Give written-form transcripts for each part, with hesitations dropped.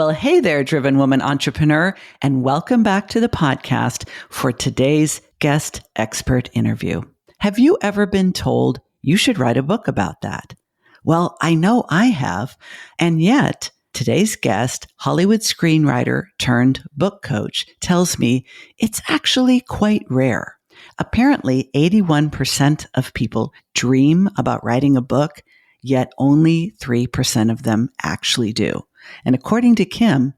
Well, hey there, driven woman entrepreneur, and welcome back to the podcast for today's guest expert interview. Have you ever been told you should write a book about that? Well, I know I have, and yet today's guest, Hollywood screenwriter turned book coach, tells me it's actually quite rare. Apparently, 81% of people dream about writing a book, yet only 3% of them actually do. And according to Kim,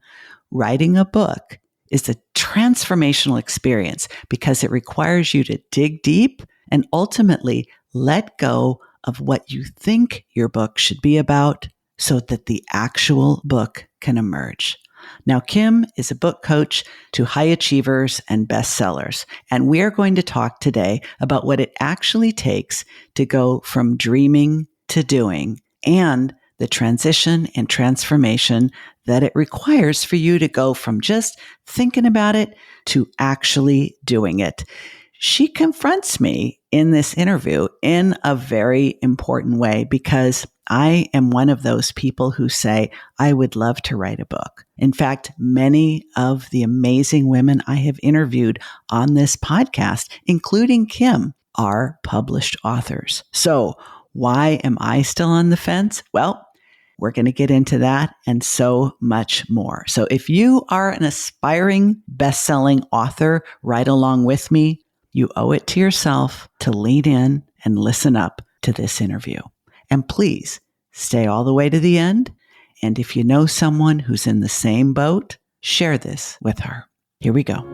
writing a book is a transformational experience because it requires you to dig deep and ultimately let go of what you think your book should be about so that the actual book can emerge. Now, Kim is a book coach to high achievers and bestsellers, and we are going to talk today about what it actually takes to go from dreaming to doing and the transition and transformation that it requires for you to go from just thinking about it to actually doing it. She confronts me in this interview in a very important way because I am one of those people who say, I would love to write a book. In fact, many of the amazing women I have interviewed on this podcast, including Kim, are published authors. So why am I still on the fence? Well, we're going to get into that and so much more. So if you are an aspiring best-selling author right along with me, you owe it to yourself to lean in and listen up to this interview. And please stay all the way to the end. And if you know someone who's in the same boat, share this with her. Here we go.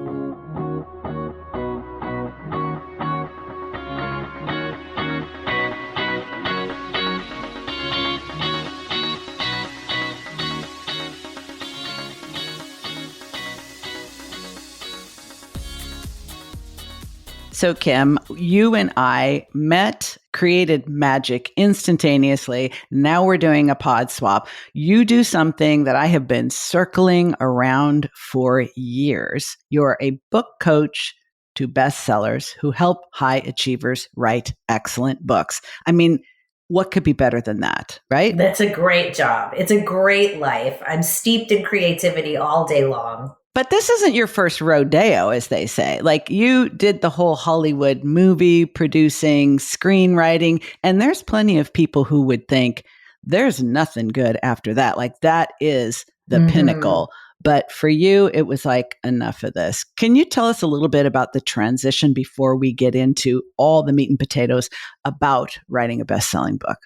So Kim, you and I met, created magic instantaneously. Now we're doing a pod swap. You do something that I have been circling around for years. You're a book coach to bestsellers who help high achievers write excellent books. I mean, what could be better than that, right? That's a great job. It's a great life. I'm steeped in creativity all day long. But this isn't your first rodeo, as they say. Like, you did the whole Hollywood movie producing, screenwriting, and there's plenty of people who would think there's nothing good after that. Like, that is the pinnacle. But for you, it was like, enough of this. Can you tell us a little bit about the transition before we get into all the meat and potatoes about writing a best-selling book?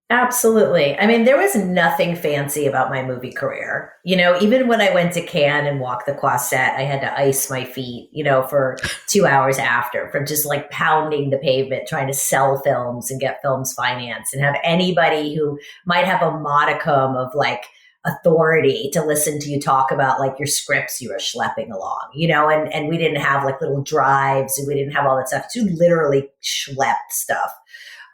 Absolutely. I mean, there was nothing fancy about my movie career. Even when I went to Cannes and walked the Croisette, I had to ice my feet, for 2 hours after from just like pounding the pavement, trying to sell films and get films financed and have anybody who might have a modicum of like authority to listen to you talk about like your scripts you were schlepping along, and we didn't have like little drives and we didn't have all that stuff. You literally schlepped stuff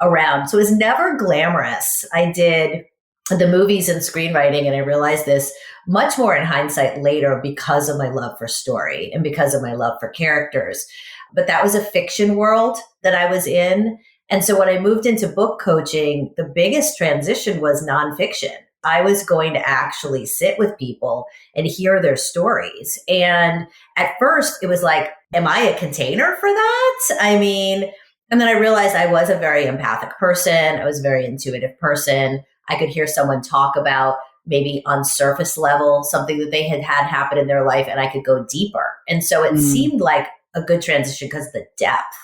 around. So it was never glamorous. I did the movies and screenwriting, and I realized this much more in hindsight later because of my love for story and because of my love for characters. But that was a fiction world that I was in. And so when I moved into book coaching, the biggest transition was nonfiction. I was going to actually sit with people and hear their stories. And at first it was like, am I a container for that? And then I realized I was a very empathic person. I was a very intuitive person. I could hear someone talk about maybe on surface level, something that they had happen in their life, and I could go deeper. And so it seemed like a good transition because of the depth.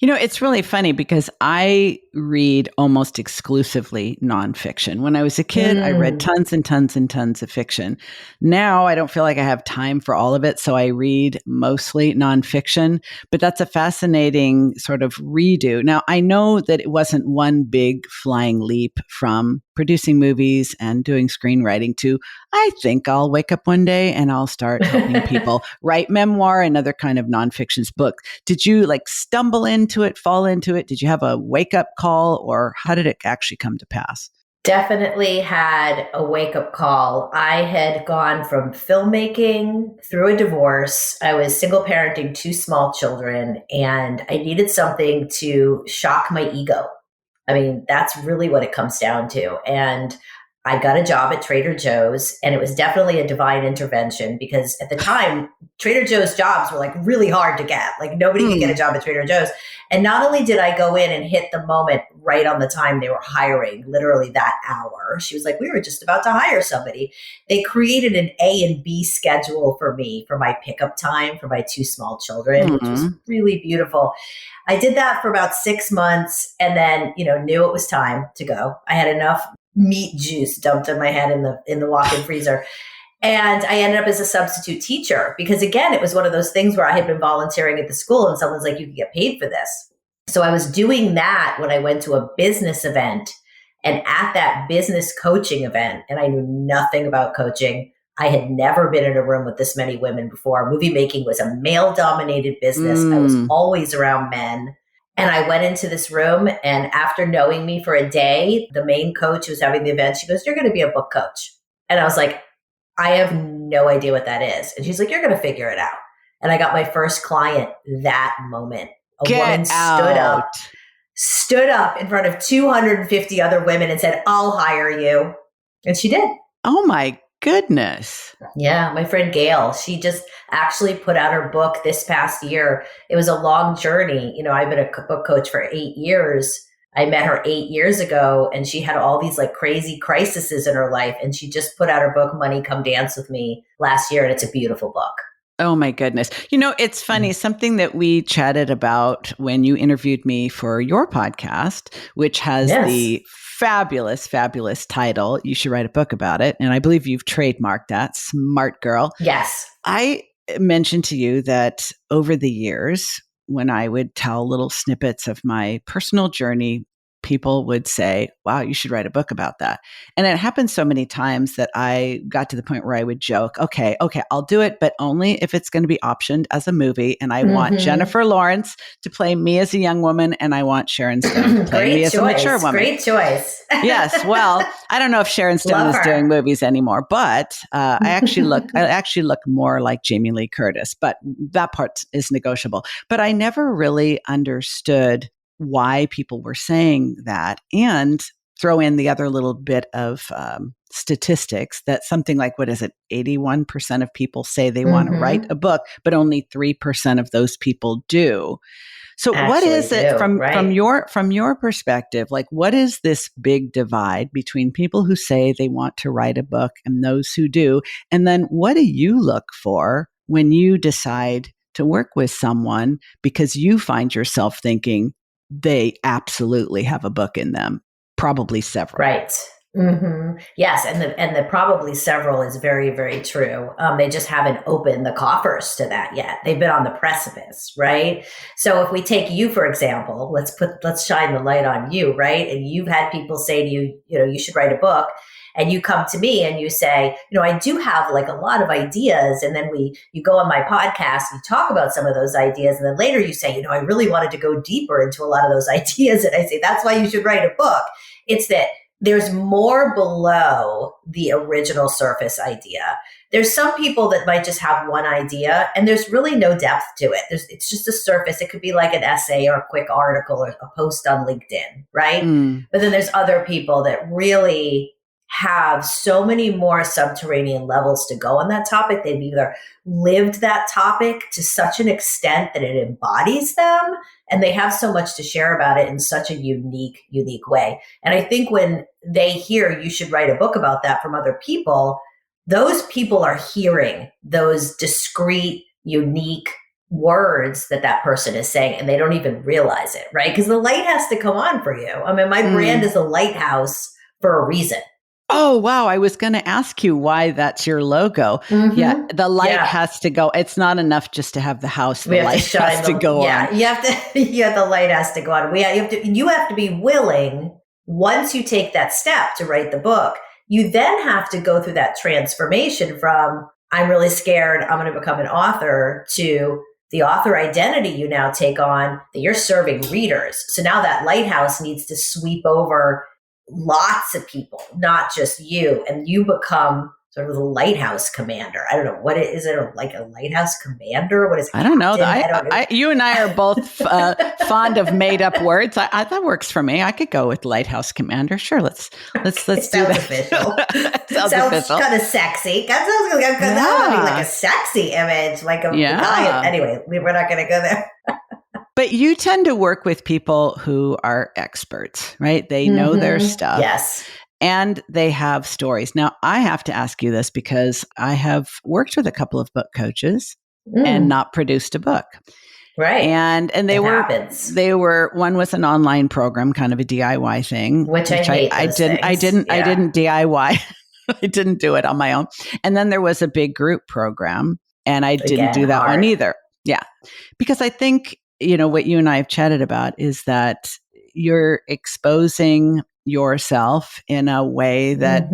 It's really funny because I read almost exclusively nonfiction. When I was a kid, I read tons and tons and tons of fiction. Now I don't feel like I have time for all of it, so I read mostly nonfiction. But that's a fascinating sort of redo. Now, I know that it wasn't one big flying leap from producing movies and doing screenwriting to, I think I'll wake up one day and I'll start helping people write memoir and other kind of nonfictions book. Did you like stumble into it, fall into it? Did you have a wake up call, or how did it actually come to pass? Definitely had a wake up call. I had gone from filmmaking through a divorce. I was single parenting 2 small children, and I needed something to shock my ego. I mean, that's really what it comes down to. And I got a job at Trader Joe's, and it was definitely a divine intervention because at the time, Trader Joe's jobs were like really hard to get. Like nobody could get a job at Trader Joe's. And not only did I go in and hit the moment right on the time they were hiring, literally that hour, she was like, we were just about to hire somebody. They created an A and B schedule for me for my pickup time for my two small children, which was really beautiful. I did that for about 6 months and then, knew it was time to go. I had enough meat juice dumped in my head in the walk-in freezer. And I ended up as a substitute teacher because, again, it was one of those things where I had been volunteering at the school and someone's like, you can get paid for this. So I was doing that when I went to a business event, and at that business coaching event, and I knew nothing about coaching. I had never been in a room with this many women before. Movie making was a male-dominated business. I was always around men. And I went into this room, and after knowing me for a day, the main coach who was having the event, she goes, you're going to be a book coach. And I was like, I have no idea what that is. And she's like, you're going to figure it out. And I got my first client that moment. A woman stood up in front of 250 other women and said, I'll hire you. And she did. Oh my goodness. Yeah, my friend Gail, she just actually put out her book this past year. It was a long journey. I've been a book coach for 8 years. I met her 8 years ago, and she had all these like crazy crises in her life. And she just put out her book, Money, Come Dance With Me, last year. And it's a beautiful book. Oh my goodness. It's funny, something that we chatted about when you interviewed me for your podcast, which has the fabulous, fabulous title, You Should Write a Book About It. And I believe you've trademarked that. Smart girl. Yes. I mentioned to you that over the years, when I would tell little snippets of my personal journey, people would say, wow, you should write a book about that. And it happened so many times that I got to the point where I would joke, okay, I'll do it, but only if it's going to be optioned as a movie. And I want Jennifer Lawrence to play me as a young woman, and I want Sharon Stone to play me as a mature woman. Great choice. Yes. Well, I don't know if Sharon Stone is doing movies anymore, but I actually look more like Jamie Lee Curtis, but that part is negotiable. But I never really understood why people were saying that, and throw in the other little bit of statistics that something like, 81% of people say they want to write a book, but only 3% of those people do. So what is it from your perspective? Like, what is this big divide between people who say they want to write a book and those who do? And then what do you look for when you decide to work with someone because you find yourself thinking, they absolutely have a book in them, probably several. Right. Mm-hmm. Yes. And the probably several is very, very true. They just haven't opened the coffers to that yet. They've been on the precipice. Right. So if we take you, for example, let's shine the light on you. Right. And you've had people say to you, you should write a book. And you come to me and you say, I do have like a lot of ideas. And then you go on my podcast, you talk about some of those ideas. And then later you say, I really wanted to go deeper into a lot of those ideas. And I say, that's why you should write a book. It's that there's more below the original surface idea. There's some people that might just have one idea and there's really no depth to it. It's just a surface. It could be like an essay or a quick article or a post on LinkedIn, right? But then there's other people that really have so many more subterranean levels to go on that topic. They've either lived that topic to such an extent that it embodies them, and they have so much to share about it in such a unique way. And I think when they hear you should write a book about that from other people, those people are hearing those discrete, unique words that person is saying, and they don't even realize it, right? Because the light has to come on for you. I mean, my brand is a lighthouse for a reason. Oh, wow. I was going to ask you why that's your logo. Yeah. The light has to go. It's not enough just to have the house. The light has to go on. Yeah. The light has to go on. You have to be willing, once you take that step to write the book, you then have to go through that transformation from, I'm really scared, I'm going to become an author, to the author identity you now take on, that you're serving readers. So now that lighthouse needs to sweep over lots of people, not just you, and you become sort of the lighthouse commander. I don't know what it is. It like a lighthouse commander? What is I don't know. captain? I don't know. You and I are both fond of made up words. That works for me. I could go with lighthouse commander. Sure, let's do that. Official. Sounds official. Kind of sexy. That would be like a sexy image, like a guy. Anyway, we're not going to go there. But you tend to work with people who are experts, right? They know their stuff. Yes. And they have stories. Now, I have to ask you this because I have worked with a couple of book coaches and not produced a book. Right. And they were one was an online program, kind of a DIY thing. Which I hate. I didn't DIY. I didn't do it on my own. And then there was a big group program, and I didn't do that one either. Yeah. Because I think, what you and I have chatted about is that you're exposing yourself in a way that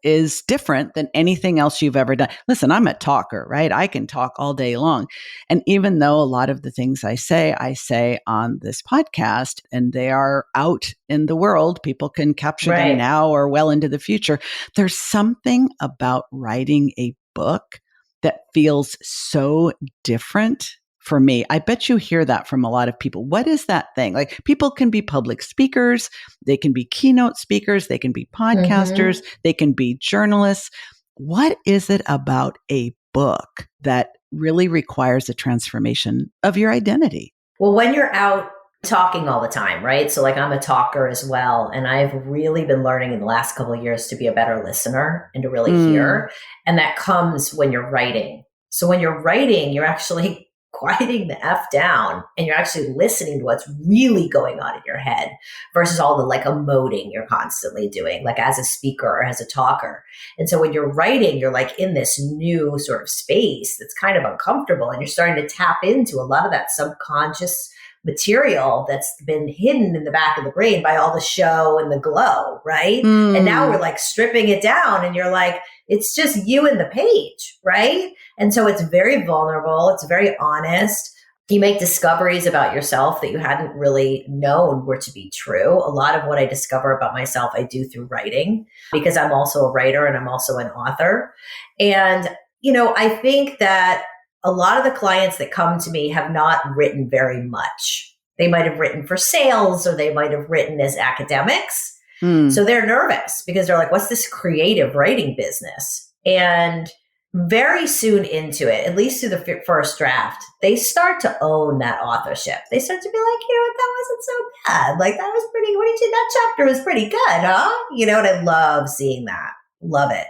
is different than anything else you've ever done. Listen, I'm a talker, right? I can talk all day long. And even though a lot of the things I say on this podcast, and they are out in the world, people can capture them now or well into the future. There's something about writing a book that feels so different. For me, I bet you hear that from a lot of people. What is that thing? Like, people can be public speakers, they can be keynote speakers, they can be podcasters, they can be journalists. What is it about a book that really requires a transformation of your identity? Well, when you're out talking all the time, right? So like, I'm a talker as well. And I've really been learning in the last couple of years to be a better listener and to really hear. And that comes when you're writing. So when you're writing, you're actually quieting the F down and you're actually listening to what's really going on in your head versus all the like emoting you're constantly doing, like as a speaker or as a talker. And so when you're writing, you're like in this new sort of space that's kind of uncomfortable, and you're starting to tap into a lot of that subconscious material that's been hidden in the back of the brain by all the show and the glow, right? And now we're like stripping it down, and you're like, it's just you and the page, right? And so it's very vulnerable. It's very honest. You make discoveries about yourself that you hadn't really known were to be true. A lot of what I discover about myself, I do through writing, because I'm also a writer and I'm also an author. And, I think that a lot of the clients that come to me have not written very much. They might have written for sales, or they might have written as academics. So they're nervous because they're like, what's this creative writing business? And very soon into it, at least through the first draft, they start to own that authorship. They start to be like, that wasn't so bad. Like, that was pretty, that chapter was pretty good, huh? And I love seeing that. Love it.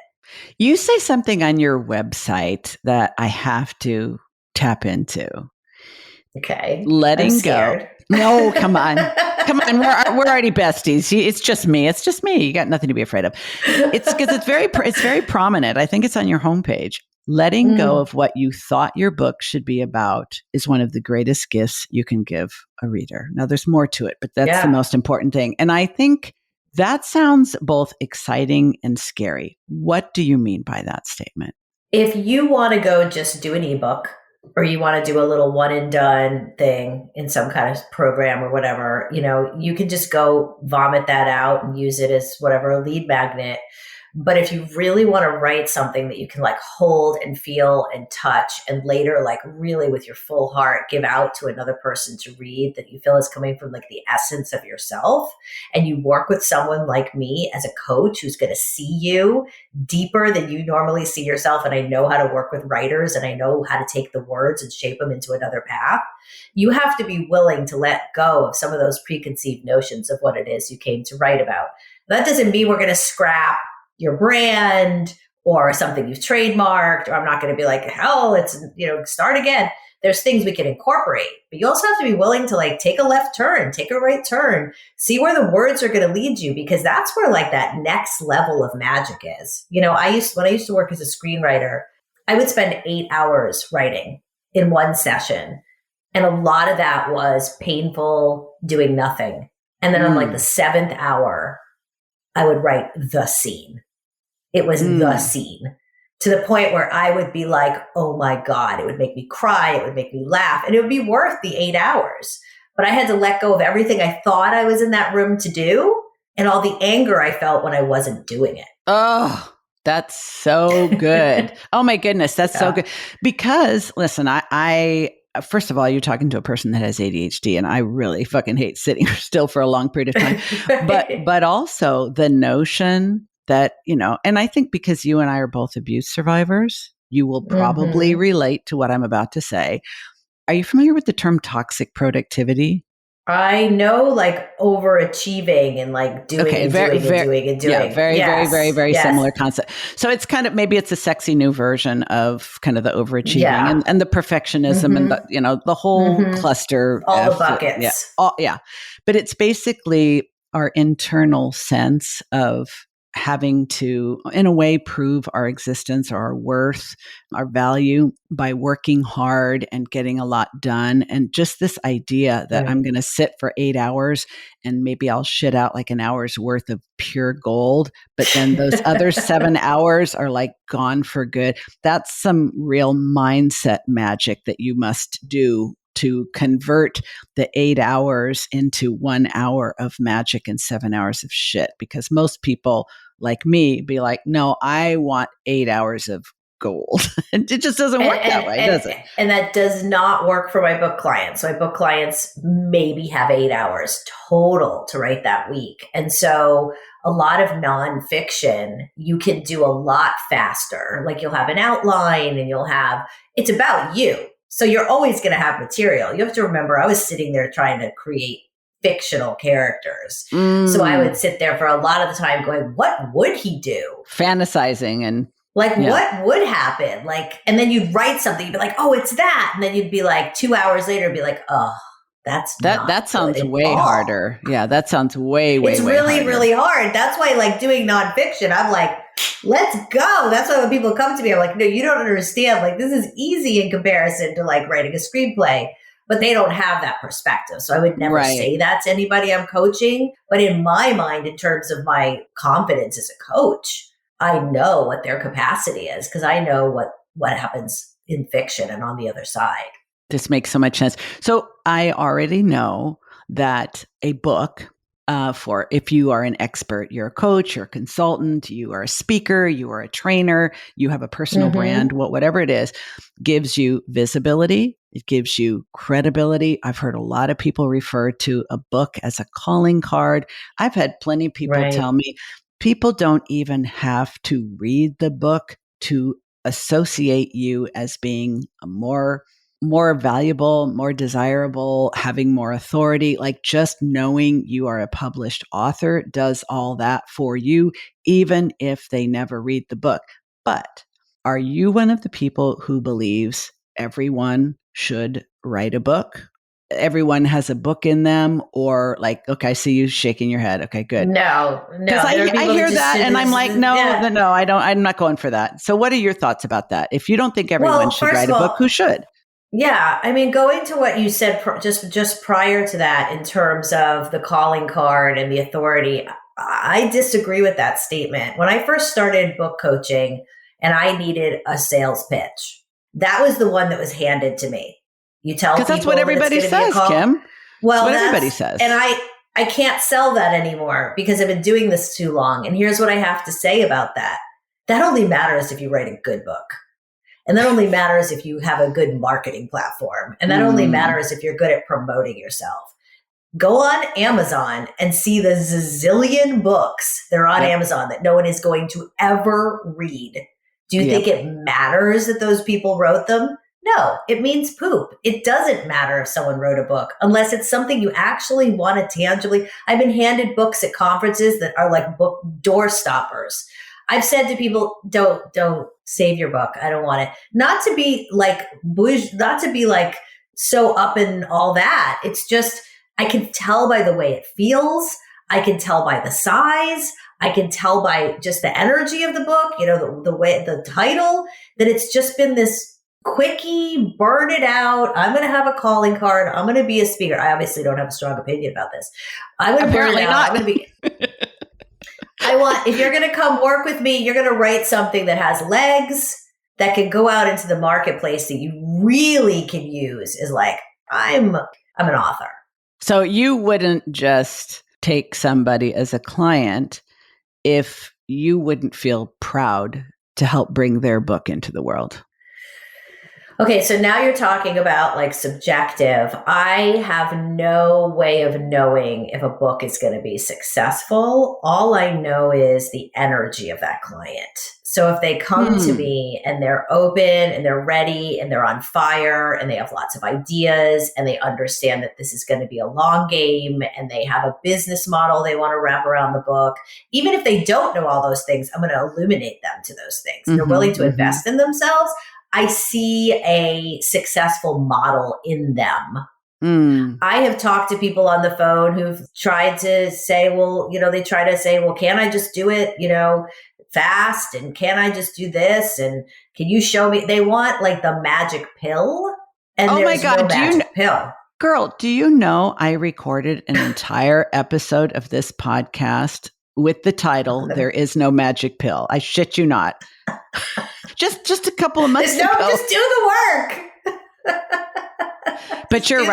You say something on your website that I have to tap into. Okay. Letting go. No, come on. Come on. We're already besties. It's just me. You got nothing to be afraid of. It's because it's very prominent. I think it's on your homepage. Letting go of what you thought your book should be about is one of the greatest gifts you can give a reader. Now, there's more to it, but that's the most important thing. And I think that sounds both exciting and scary. What do you mean by that statement? If you want to go just do an ebook, or you want to do a little one and done thing in some kind of program or whatever, you can just go vomit that out and use it as whatever, a lead magnet. But if you really want to write something that you can like hold and feel and touch, and later like really with your full heart give out to another person to read, that you feel is coming from like the essence of yourself, and you work with someone like me as a coach who's going to see you deeper than you normally see yourself, and I know how to work with writers, and I know how to take the words and shape them into another path, you have to be willing to let go of some of those preconceived notions of what it is you came to write about. That doesn't mean we're going to scrap your brand or something you've trademarked, or I'm not going to be like, hell, it's, start again. There's things we can incorporate, but you also have to be willing to like take a left turn, take a right turn, see where the words are going to lead you, because that's where like that next level of magic is. When I used to work as a screenwriter, I would spend 8 hours writing in one session. And a lot of that was painful, doing nothing. And then on like the 7th hour, I would write the scene. It was the scene, to the point where I would be like, oh my God, it would make me cry. It would make me laugh, and it would be worth the 8 hours. But I had to let go of everything I thought I was in that room to do, and all the anger I felt when I wasn't doing it. Oh, That's so good. Oh my goodness, that's so Yeah. good. Because listen, I first of all, you're talking to a person that has ADHD, and I really fucking hate sitting still for a long period of time. But also the notion that, and I think because you and I are both abuse survivors, you will probably relate to what I'm about to say. Are you familiar with the term toxic productivity? I know, like, overachieving and like doing Okay, and very, doing and very, doing and yeah, doing. very, very, very, Yes. very Yes. similar concept. So it's kind of, maybe it's a sexy new version of kind of the overachieving Yeah. and the perfectionism and the whole cluster All the F. Yeah, buckets. yeah. But it's basically our internal sense of having to, in a way, prove our existence or our worth, our value by working hard and getting a lot done. And just this idea that I'm going to sit for 8 hours and maybe I'll shit out like an hour's worth of pure gold, but then those other 7 hours are like gone for good. That's some real mindset magic that you must do to convert the 8 hours into 1 hour of magic and 7 hours of shit. Because most people like me be like, no, I want 8 hours of gold. It just doesn't work that way, does it? And that does not work for my book clients. So my book clients maybe have 8 hours total to write that week. And so a lot of nonfiction, you can do a lot faster. Like, you'll have an outline and it's about you. So you're always going to have material. You have to remember, I was sitting there trying to create fictional characters. So I would sit there for a lot of the time going, what would he do? Fantasizing and like, what would happen? Like, and then you'd write something, you'd be like, oh, it's that. And then you'd be like, 2 hours later, be like, oh, that sounds way harder. Yeah, that sounds way it's really, harder. really hard. That's why, like, doing nonfiction, I'm like, let's go. That's why when people come to me, I'm like, no, you don't understand. Like, this is easy in comparison to like writing a screenplay, but they don't have that perspective. So I would never say that to anybody I'm coaching. But in my mind, in terms of my confidence as a coach, I know what their capacity is because I know what happens in fiction and on the other side. This makes so much sense. So I already know that a book, for if you are an expert, you're a coach, you're a consultant, you are a speaker, you are a trainer, you have a personal brand, whatever it is, gives you visibility. It gives you credibility. I've heard a lot of people refer to a book as a calling card. I've had plenty of people tell me people don't even have to read the book to associate you as being a more valuable, more desirable, having more authority. Like, just knowing you are a published author does all that for you, even if they never read the book. But are you one of the people who believes everyone should write a book? Everyone has a book in them, or like, okay, I see you shaking your head. Okay, good. No. Because I hear that and I'm like, no, I don't, I'm not going for that. So what are your thoughts about that? If you don't think everyone should write a book, who should? Yeah, I mean, going to what you said just prior to that, in terms of the calling card and the authority, I disagree with that statement. When I first started book coaching and I needed a sales pitch, that was the one that was handed to me. You tell people, because that's what everybody says, Kim. Well, that's what everybody says, and I can't sell that anymore because I've been doing this too long. And here's what I have to say about that: that only matters if you write a good book. And that only matters if you have a good marketing platform. And that only matters if you're good at promoting yourself. Go on Amazon and see the zillion books that are on Amazon that no one is going to ever read. Do you think it matters that those people wrote them? No, it means poop. It doesn't matter if someone wrote a book unless it's something you actually want to tangibly. I've been handed books at conferences that are like book door stoppers. I've said to people, don't save your book. I don't want it. Not to be like not to be like so up in all that. It's just, I can tell by the way it feels. I can tell by the size. I can tell by just the energy of the book, the way, the title, that it's just been this quickie, burn it out. I'm going to have a calling card. I'm going to be a speaker. I obviously don't have a strong opinion about this. I'm going to burn it out. I'm going to be... if you're going to come work with me, you're going to write something that has legs, that can go out into the marketplace, that you really can use as like, I'm an author. So you wouldn't just take somebody as a client if you wouldn't feel proud to help bring their book into the world? Okay, so now you're talking about like subjective. I have no way of knowing if a book is going to be successful. All I know is the energy of that client. So if they come to me and they're open and they're ready and they're on fire and they have lots of ideas and they understand that this is going to be a long game and they have a business model they want to wrap around the book, even if they don't know all those things, I'm going to illuminate them to those things. They're willing to invest in themselves. I see a successful model in them. I have talked to people on the phone who've tried to say, well, they try to say, well, can I just do it, fast? And can I just do this? And can you show me? They want like the magic pill. And oh there's my God, no magic pill. Girl, do you know I recorded an entire episode of this podcast with the title, There Is No Magic Pill? I shit you not. Just a couple of months ago. Just do the work. But you're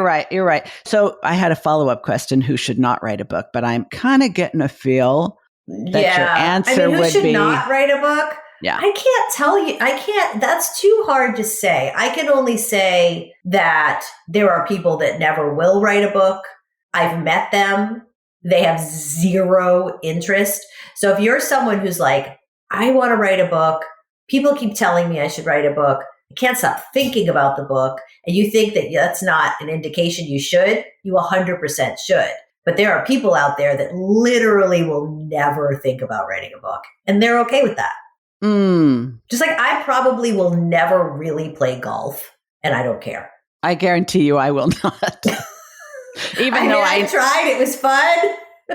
right. So I had a follow-up question, who should not write a book? But I'm kind of getting a feel that your answer would be... who should not write a book? Yeah. I can't tell you. That's too hard to say. I can only say that there are people that never will write a book. I've met them. They have zero interest. So if you're someone who's like, I want to write a book, people keep telling me I should write a book, I can't stop thinking about the book, and you think that that's not an indication you should, you 100% should. But there are people out there that literally will never think about writing a book, and they're okay with that. Just like I probably will never really play golf, and I don't care. I guarantee you I will not. Even though I tried, it was fun.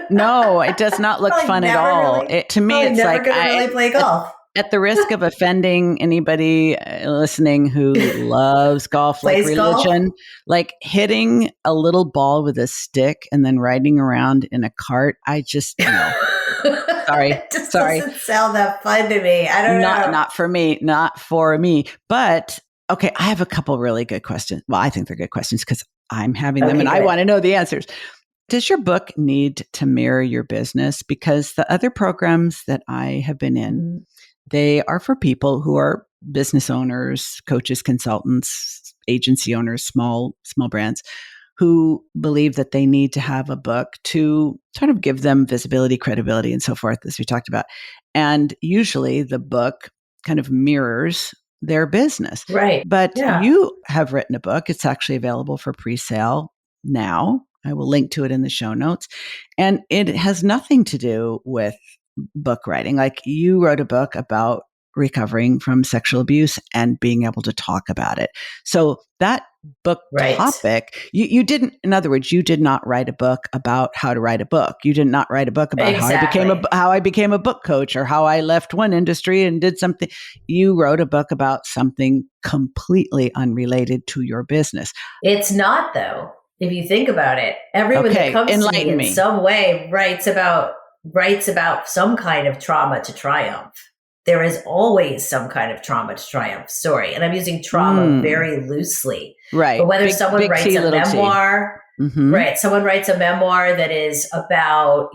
No, it does not look fun at all. To me, it's like I really play golf. At the risk of offending anybody listening who loves golf like religion, golf? Like hitting a little ball with a stick and then riding around in a cart, I just no. Sorry. It just doesn't sound that fun to me. I don't know. Not for me. But okay, I have a couple really good questions. Well, I think they're good questions because I'm having them and I want to know the answers. Does your book need to mirror your business? Because the other programs that I have been in, they are for people who are business owners, coaches, consultants, agency owners, small brands, who believe that they need to have a book to sort of give them visibility, credibility, and so forth, as we talked about. And usually the book kind of mirrors their business. Right. But you have written a book. It's actually available for pre-sale now. I will link to it in the show notes. And it has nothing to do with book writing. Like you wrote a book about recovering from sexual abuse and being able to talk about it. So that book topic, you didn't, in other words, you did not write a book about how to write a book. You did not write a book about how I became a book coach or how I left one industry and did something. You wrote a book about something completely unrelated to your business. It's not though. If you think about it, everyone that comes to me in some way writes about some kind of trauma to triumph. There is always some kind of trauma to triumph story. And I'm using trauma very loosely. Right. But whether someone writes a memoir, someone writes a memoir that is about,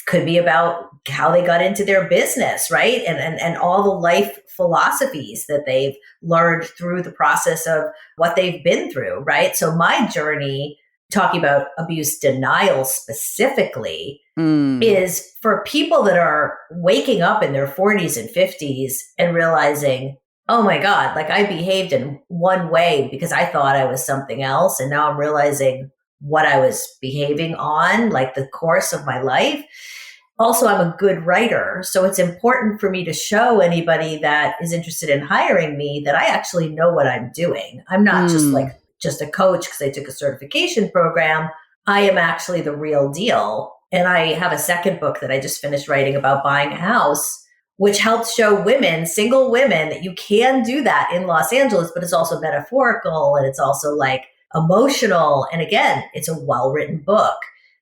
could be about how they got into their business, right? And all the life philosophies that they've learned through the process of what they've been through, right? So my journey, talking about abuse denial specifically, is for people that are waking up in their 40s and 50s and realizing, oh my God, like I behaved in one way because I thought I was something else. And now I'm realizing what I was behaving on, like the course of my life. Also, I'm a good writer. So it's important for me to show anybody that is interested in hiring me that I actually know what I'm doing. I'm not just a coach because I took a certification program. I am actually the real deal. And I have a second book that I just finished writing about buying a house, which helps show women, single women, that you can do that in Los Angeles, but it's also metaphorical and it's also like emotional. And again, it's a well-written book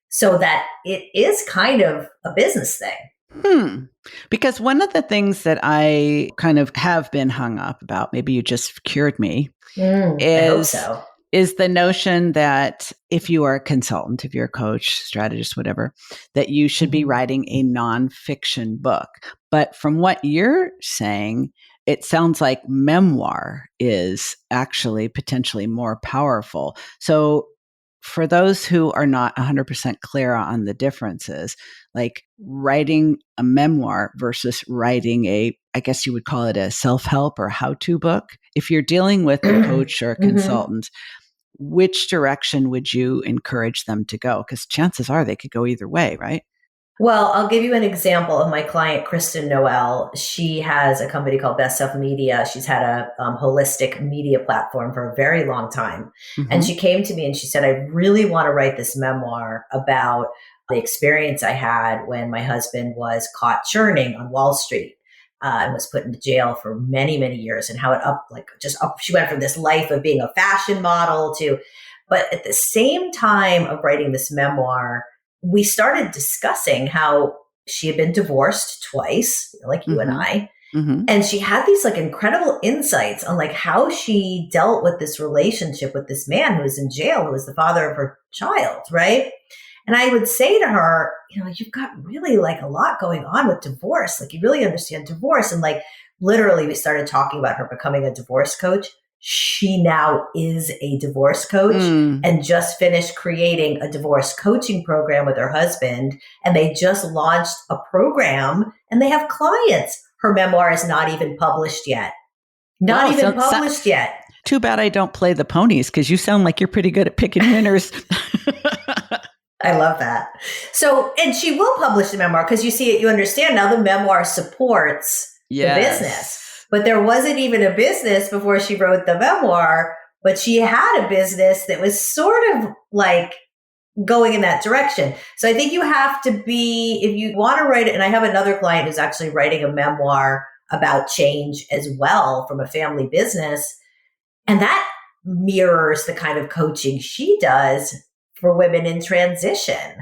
so that it is kind of a business thing. Because one of the things that I kind of have been hung up about, maybe you just cured me, I hope so. is the notion that if you are a consultant, if you're a coach, strategist, whatever, that you should be writing a nonfiction book. But from what you're saying, it sounds like memoir is actually potentially more powerful. So for those who are not 100% clear on the differences, like writing a memoir versus writing I guess you would call it a self-help or how-to book. If you're dealing with a coach or a consultant, which direction would you encourage them to go? Because chances are they could go either way, right? Well, I'll give you an example of my client, Kristen Noel. She has a company called Best Stuff Media. She's had a holistic media platform for a very long time. And she came to me and she said, I really want to write this memoir about the experience I had when my husband was caught churning on Wall Street and was put into jail for many, many years, and how it she went from this life of being a fashion model but at the same time of writing this memoir, we started discussing how she had been divorced twice, like you and I. And she had these like incredible insights on like how she dealt with this relationship with this man who was in jail, who was the father of her child, right? And I would say to her, you've got really like a lot going on with divorce. Like you really understand divorce. And like literally we started talking about her becoming a divorce coach. She now is a divorce coach and just finished creating a divorce coaching program with her husband. And they just launched a program and they have clients. Her memoir is not even published yet. Not even published yet. Too bad I don't play the ponies, because you sound like you're pretty good at picking winners. I love that. So, and she will publish the memoir because you see it, you understand now the memoir supports the business. But there wasn't even a business before she wrote the memoir, but she had a business that was sort of like going in that direction. So I think you have to be, if you want to write it, and I have another client who's actually writing a memoir about change as well from a family business. And that mirrors the kind of coaching she does for women in transition.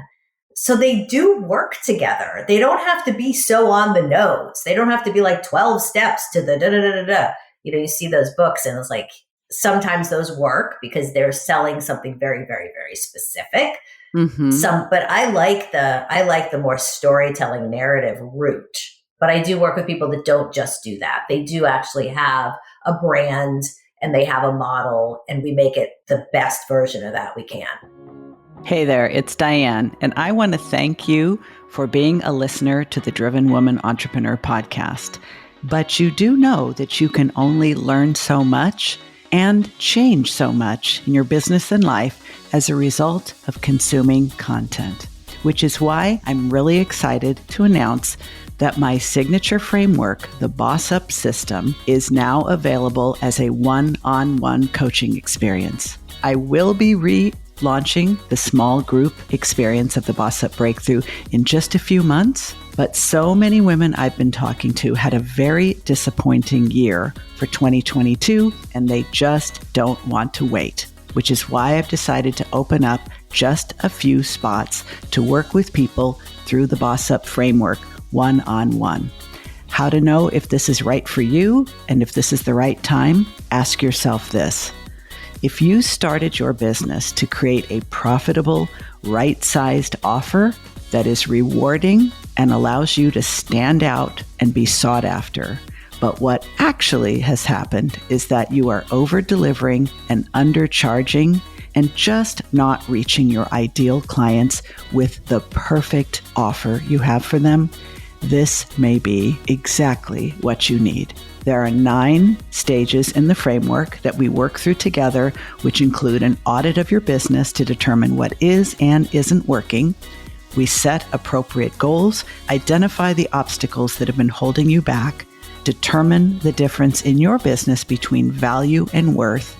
So they do work together. They don't have to be so on the nose. They don't have to be like 12 steps to the da-da-da-da-da. You see those books and it's like, sometimes those work because they're selling something very, very, very specific. But I like the more storytelling narrative route. But I do work with people that don't just do that. They do actually have a brand and they have a model, and we make it the best version of that we can. Hey there, it's Diane, and I want to thank you for being a listener to the Driven Woman Entrepreneur podcast. But you do know that you can only learn so much and change so much in your business and life as a result of consuming content, which is why I'm really excited to announce that my signature framework, the Boss Up System, is now available as a one-on-one coaching experience. I will be launching the small group experience of the Boss Up Breakthrough in just a few months, but so many women I've been talking to had a very disappointing year for 2022, and they just don't want to wait, which is why I've decided to open up just a few spots to work with people through the Boss Up framework one-on-one. How to know if this is right for you and if this is the right time? Ask yourself this. If you started your business to create a profitable, right-sized offer that is rewarding and allows you to stand out and be sought after, but what actually has happened is that you are over-delivering and undercharging and just not reaching your ideal clients with the perfect offer you have for them, this may be exactly what you need. There are 9 stages in the framework that we work through together, which include an audit of your business to determine what is and isn't working. We set appropriate goals, identify the obstacles that have been holding you back, determine the difference in your business between value and worth,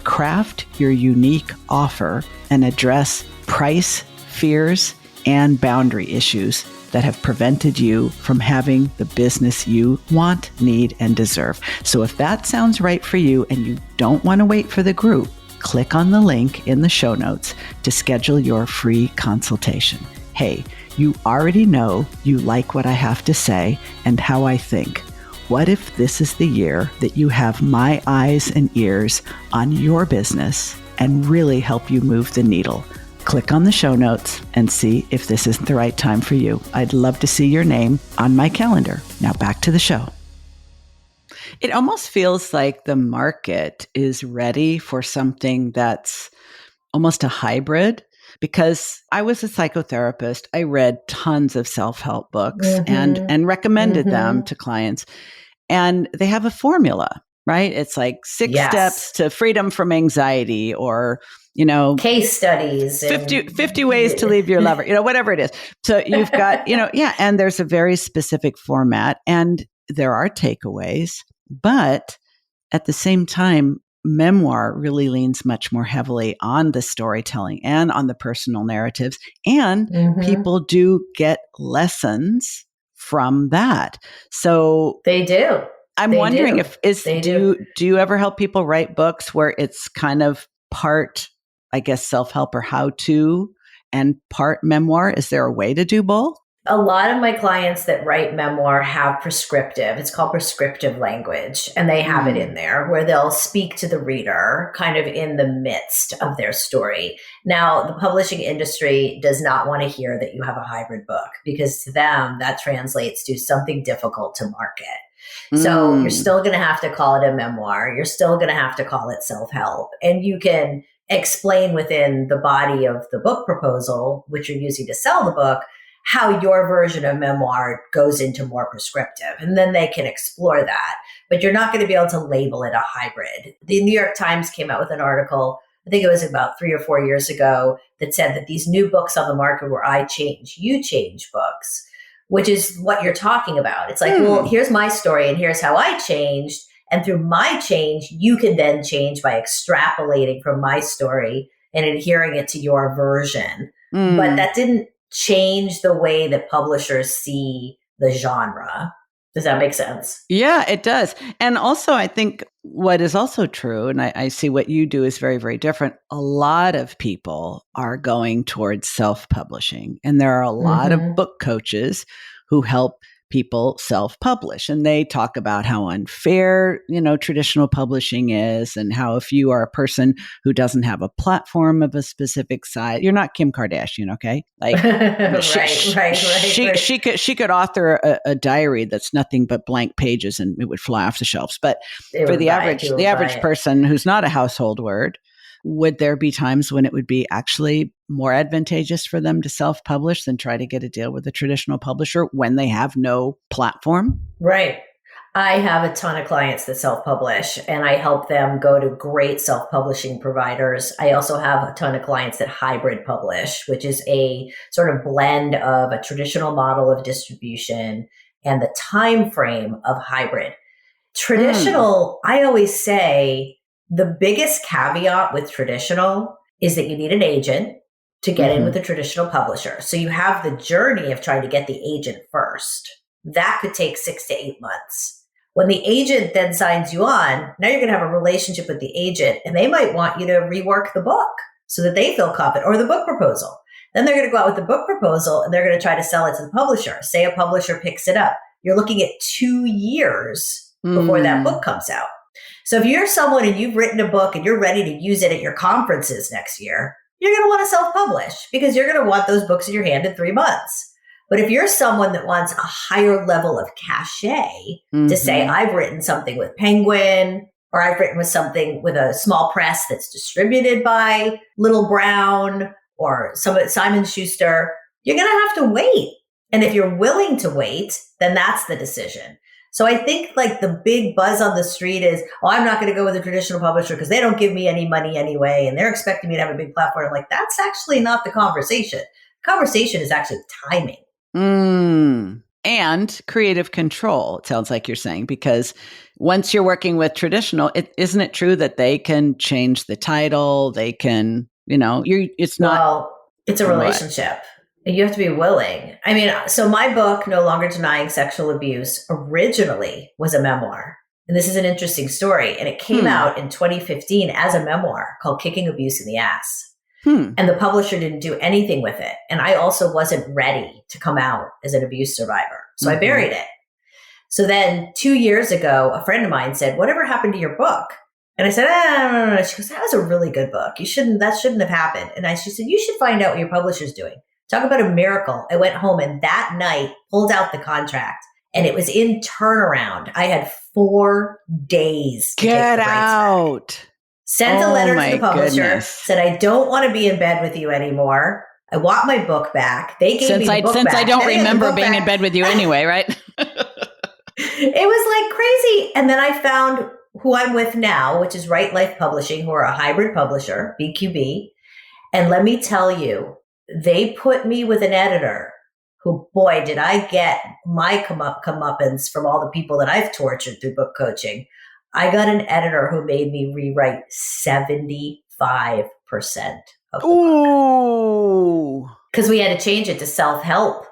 craft your unique offer, and address price, fears, and boundary issues that have prevented you from having the business you want, need, and deserve. So if that sounds right for you and you don't want to wait for the group, click on the link in the show notes to schedule your free consultation. Hey, you already know you like what I have to say and how I think. What if this is the year that you have my eyes and ears on your business and really help you move the needle. Click on the show notes and see if this isn't the right time for you. I'd love to see your name on my calendar. Now back to the show. It almost feels like the market is ready for something that's almost a hybrid, because I was a psychotherapist. I read tons of self-help books and recommended them to clients. And they have a formula, right? It's like 6 steps to freedom from anxiety, or, case studies, 50 ways to leave your lover, whatever it is. So you've got, and there's a very specific format and there are takeaways, but at the same time, memoir really leans much more heavily on the storytelling and on the personal narratives, and people do get lessons from that. So they do. I'm wondering do you ever help people write books where it's kind of part, I guess, self-help or how-to and part memoir? Is there a way to do both? A lot of my clients that write memoir have prescriptive, it's called prescriptive language, and they have it in there where they'll speak to the reader kind of in the midst of their story. Now, the publishing industry does not want to hear that you have a hybrid book, because to them, that translates to something difficult to market. So you're still going to have to call it a memoir. You're still going to have to call it self-help. And you can explain within the body of the book proposal, which you're using to sell the book, how your version of memoir goes into more prescriptive. And then they can explore that. But you're not going to be able to label it a hybrid. The New York Times came out with an article, I think it was about 3 or 4 years ago, that said that these new books on the market where I change, you change books, which is what you're talking about. It's like, well, here's my story and here's how I changed. And through my change, you can then change by extrapolating from my story and adhering it to your version. But that didn't change the way that publishers see the genre. Does that make sense? Yeah, it does. And also, I think what is also true, and I see what you do is very, very different. A lot of people are going towards self-publishing, and there are a lot of book coaches who help people self-publish, and they talk about how unfair, traditional publishing is, and how if you are a person who doesn't have a platform of a specific size, you're not Kim Kardashian, okay? Like, she could author a diary that's nothing but blank pages, and it would fly off the shelves. But for the average person who's not a household word, would there be times when it would be actually more advantageous for them to self-publish than try to get a deal with a traditional publisher when they have no platform? Right. I have a ton of clients that self-publish, and I help them go to great self-publishing providers. I also have a ton of clients that hybrid publish, which is a sort of blend of a traditional model of distribution and the time frame of hybrid. Traditional, I always say, the biggest caveat with traditional is that you need an agent to get in with a traditional publisher. So you have the journey of trying to get the agent first. That could take 6 to 8 months. When the agent then signs you on, now you're going to have a relationship with the agent, and they might want you to rework the book so that they feel confident, or the book proposal. Then they're going to go out with the book proposal and they're going to try to sell it to the publisher. Say a publisher picks it up. You're looking at 2 years before that book comes out. So if you're someone and you've written a book and you're ready to use it at your conferences next year, you're going to want to self-publish because you're going to want those books in your hand in 3 months. But if you're someone that wants a higher level of cachet to say, I've written something with Penguin, or I've written with something with a small press that's distributed by Little Brown or Simon Schuster, you're going to have to wait. And if you're willing to wait, then that's the decision. So I think like the big buzz on the street is, oh, I'm not going to go with a traditional publisher because they don't give me any money anyway, and they're expecting me to have a big platform. I'm like, that's actually not the conversation. The conversation is actually timing. And creative control, it sounds like you're saying, because once you're working with traditional, isn't it true that they can change the title? They can, it's not. Well, it's a relationship. You have to be willing. I mean, so my book, No Longer Denying Sexual Abuse, originally was a memoir. And this is an interesting story. And it came out in 2015 as a memoir called Kicking Abuse in the Ass. And the publisher didn't do anything with it. And I also wasn't ready to come out as an abuse survivor. So I buried it. So then 2 years ago, a friend of mine said, whatever happened to your book? And I said, no. She goes, that was a really good book. That shouldn't have happened. And she said, you should find out what your publisher's doing. Talk about a miracle. I went home and that night pulled out the contract and it was in turnaround. I had 4 days to Get take the rights out. back. Sent a letter to the publisher, said, I don't want to be in bed with you anymore. I want my book back. They gave me the book back. Since I don't remember being in bed with you anyway, right? It was like crazy. And then I found who I'm with now, which is Right Life Publishing, who are a hybrid publisher, BQB. And let me tell you, they put me with an editor who, boy, did I get my comeuppance from all the people that I've tortured through book coaching. I got an editor who made me rewrite 75% of the book. Because we had to change it to self-help.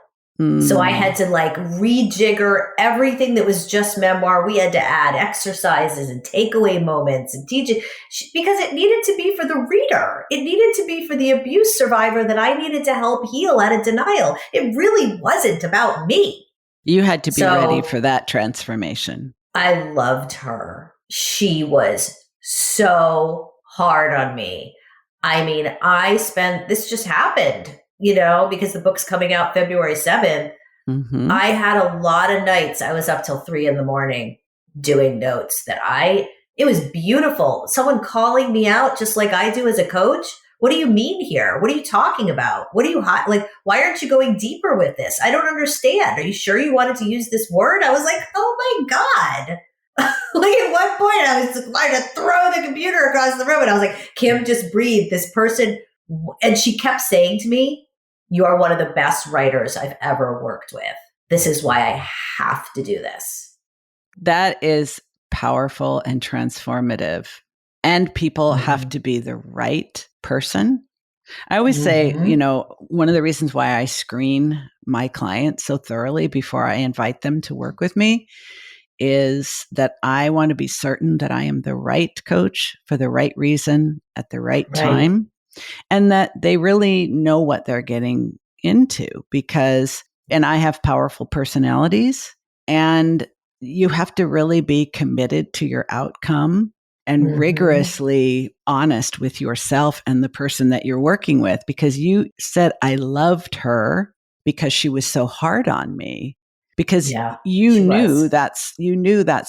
So I had to like rejigger everything that was just memoir. We had to add exercises and takeaway moments and teach it because it needed to be for the reader. It needed to be for the abuse survivor that I needed to help heal out of denial. It really wasn't about me. You had to be ready for that transformation. I loved her. She was so hard on me. I mean, this just happened. Because the book's coming out February 7th, I had a lot of nights. I was up till 3 a.m. doing notes it was beautiful. Someone calling me out just like I do as a coach. What do you mean here? What are you talking about? What are you why aren't you going deeper with this? I don't understand. Are you sure you wanted to use this word? I was like, oh my God. Like at one point I was going to throw the computer across the room and I was like, Kim, just breathe. This person. And she kept saying to me, you are one of the best writers I've ever worked with. This is why I have to do this. That is powerful and transformative. And people have to be the right person. I always say, one of the reasons why I screen my clients so thoroughly before I invite them to work with me is that I want to be certain that I am the right coach for the right reason at the right time. And that they really know what they're getting into and I have powerful personalities and you have to really be committed to your outcome and rigorously honest with yourself and the person that you're working with, because you said, I loved her because she was so hard on me because you knew that's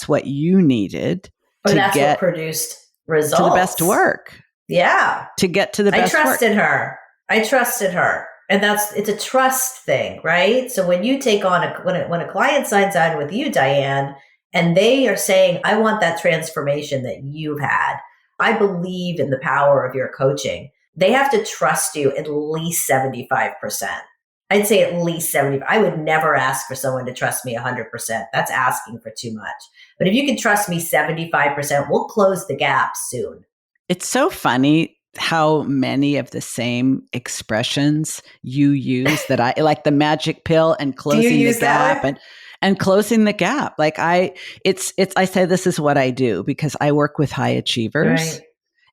what you needed that's what produced results. To the best work. Yeah. To get to the best work. I trusted her. And it's a trust thing, right? So when you take on when a client signs on with you, Diane, and they are saying, I want that transformation that you've had. I believe in the power of your coaching. They have to trust you at least 75%. I'd say at least 70%. I would never ask for someone to trust me 100%. That's asking for too much. But if you can trust me 75%, we'll close the gap soon. It's so funny how many of the same expressions you use that I like, the magic pill and closing the gap and closing the gap. Like I say, this is what I do because I work with high achievers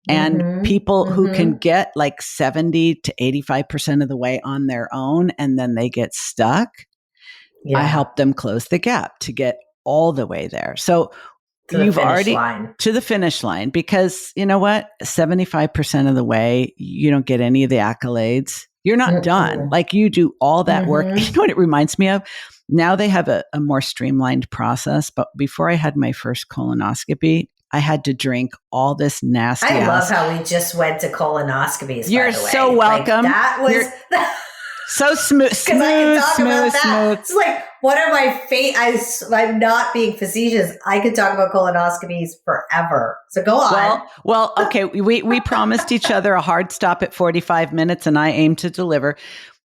and people who can get like 70 to 85% of the way on their own and then they get stuck. I help them close the gap to get all the way there. So you've already to the finish line, because you know what? 75% of the way, you don't get any of the accolades. You're not done. Like you do all that work. You know what it reminds me of? Now they have a more streamlined process. But before I had my first colonoscopy, I had to drink all this nasty. I love how we just went to colonoscopies. You're by the way. so welcome. Like, that was so smooth. Because I can talk about that. It's like one of my I'm not being facetious. I could talk about colonoscopies forever. So go on. Well, okay. We promised each other a hard stop at 45 minutes, and I aim to deliver.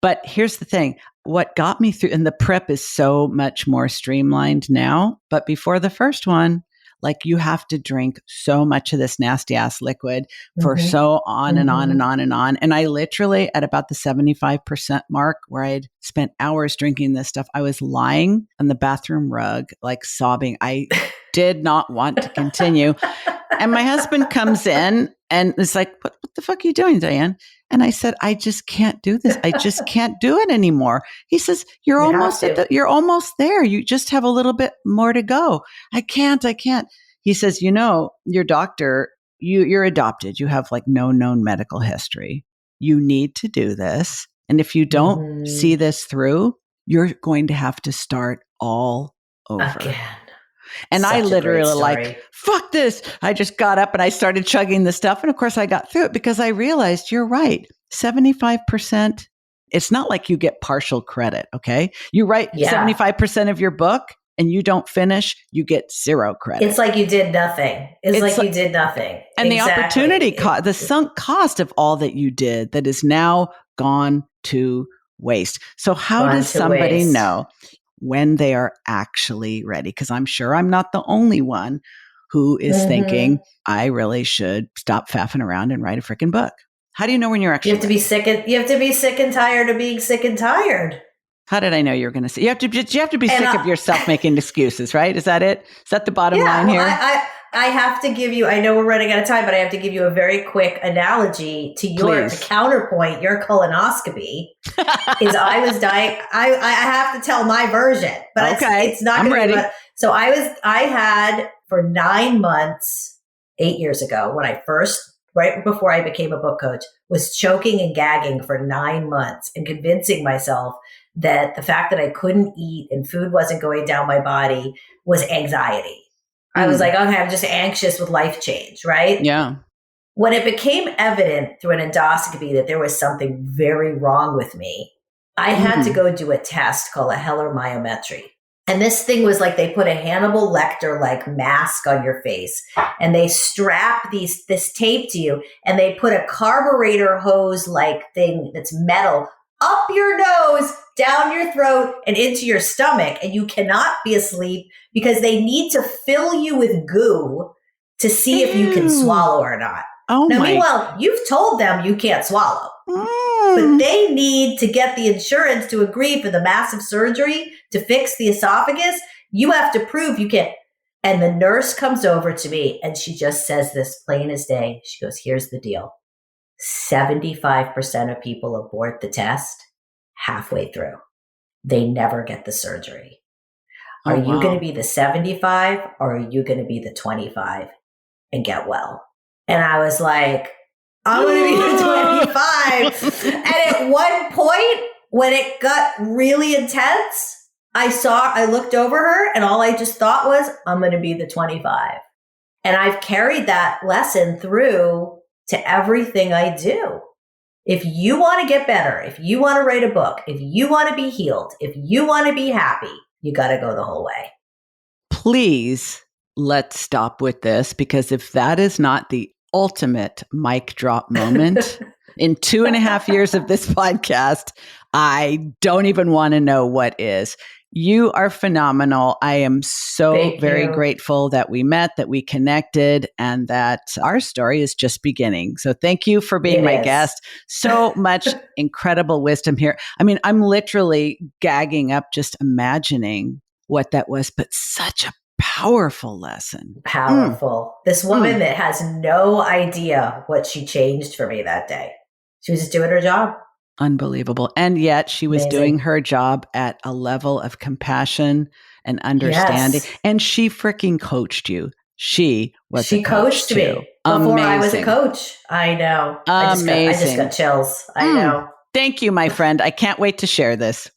But here's the thing. What got me through, and the prep is so much more streamlined now, but before the first one, like you have to drink so much of this nasty ass liquid for so on and on and on and on. And I literally at about the 75% mark where I'd spent hours drinking this stuff, I was lying on the bathroom rug, like sobbing. I did not want to continue. And my husband comes in and is like, what the fuck are you doing, Diane? And I said, I just can't do this. I just can't do it anymore. He says, you're almost there. You just have a little bit more to go. I can't. He says, your doctor you're adopted. You have like no known medical history. You need to do this. And if you don't see this through, you're going to have to start all over. Again. And Such I a great literally story. like, fuck this. I just got up and I started chugging the stuff. And of course I got through it because I realized you're right. 75%. It's not like you get partial credit. Okay. You write 75% of your book and you don't finish, you get 0 credit. It's like you did nothing. It's like you did nothing. And the opportunity cost, the sunk cost of all that you did that is now gone to waste. So how does somebody know when they are actually ready? Because I'm sure I'm not the only one who is thinking, I really should stop faffing around and write a freaking book. How do you know when you're actually You have to be sick and tired of being sick and tired. How did I know you were going to say? You have to be sick of yourself making excuses, right? Is that it? Is that the bottom line here? I have to give you, I know we're running out of time, but I have to give you a very quick analogy to your counterpoint, your colonoscopy. Is I was dying. I have to tell my version, but it's not going to be. So I had for 9 months, 8 years ago, when I first, right before I became a book coach, was choking and gagging for 9 months and convincing myself that the fact that I couldn't eat and food wasn't going down my body was anxiety. I was like, okay, I'm just anxious with life change, right? Yeah. When it became evident through an endoscopy that there was something very wrong with me, I had to go do a test called a Heller myometry. And this thing was like they put a Hannibal Lecter like mask on your face and they strap this tape to you and they put a carburetor hose like thing that's metal up your nose, down your throat, and into your stomach. And you cannot be asleep because they need to fill you with goo to see if you can swallow or not. Meanwhile, you've told them you can't swallow. But they need to get the insurance to agree for the massive surgery to fix the esophagus. You have to prove you can. And the nurse comes over to me and she just says this plain as day. She goes, here's the deal. 75% of people abort the test halfway through. They never get the surgery. Are you going to be the 75 or are you going to be the 25 and get well? And I was like, I'm going to be the 25. And at one point, when it got really intense, I looked over her and all I just thought was, I'm going to be the 25. And I've carried that lesson through to everything I do. If you want to get better, if you want to write a book, if you want to be healed, if you want to be happy, you got to go the whole way. Please, let's stop with this, because if that is not the ultimate mic drop moment in 2.5 years of this podcast, I don't even want to know what is. You are phenomenal. I am so very grateful that we met, that we connected, and that our story is just beginning. So thank you for being my guest. So much incredible wisdom here. I mean, I'm literally gagging up just imagining what that was, but such a powerful lesson. Powerful. This woman that has no idea what she changed for me that day. She was just doing her job. Unbelievable. And yet she was doing her job at a level of compassion and understanding. Yes. And she freaking coached you. She coached me before I was a coach. I know. Amazing. I just got chills. I know. Thank you, my friend. I can't wait to share this.